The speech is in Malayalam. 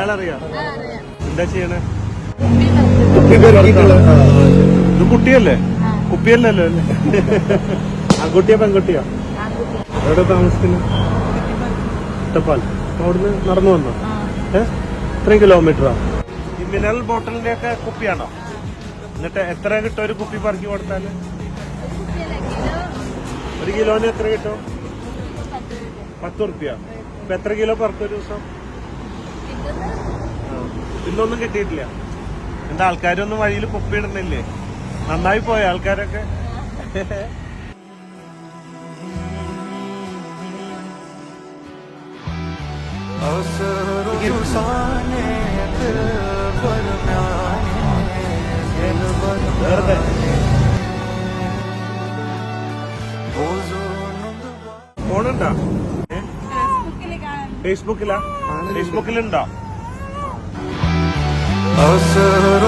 അയാളറിയാം. എന്താ ചെയ്യണേ? ഇത് കുട്ടിയല്ലേ? കുപ്പിയല്ലല്ലോ അല്ലേ? ആൺകുട്ടിയോ പെൺകുട്ടിയോ? എവിടെ താമസിക്കുന്നത്? ഇട്ടപ്പാൽ. അവിടുന്ന് നടന്നു വന്നോ? ഇത്രയും കിലോമീറ്ററാ? ഈ മിനറൽ ബോട്ടിലിന്റെ ഒക്കെ കുപ്പിയാണോ? എന്നിട്ട് എത്ര കിട്ടും ഒരു കുപ്പി പറക്കി കൊടുത്താല്? 1 കിലോന് എത്ര കിട്ടും? 10 റുപ്യ. ഇപ്പൊ എത്ര കിലോ പറക്കും ഒരു ദിവസം? ഇന്നൊന്നും കിട്ടിയിട്ടില്ല. എന്താ ആൾക്കാരൊന്നും വഴിയിൽ കുപ്പി ഇടുന്നില്ലേ? നന്നായി പോയ ആൾക്കാരൊക്കെ. ഫോണുണ്ടോ? ഫേസ്ബുക്കിലാ? ഫേസ്ബുക്കിലുണ്ടോ? असर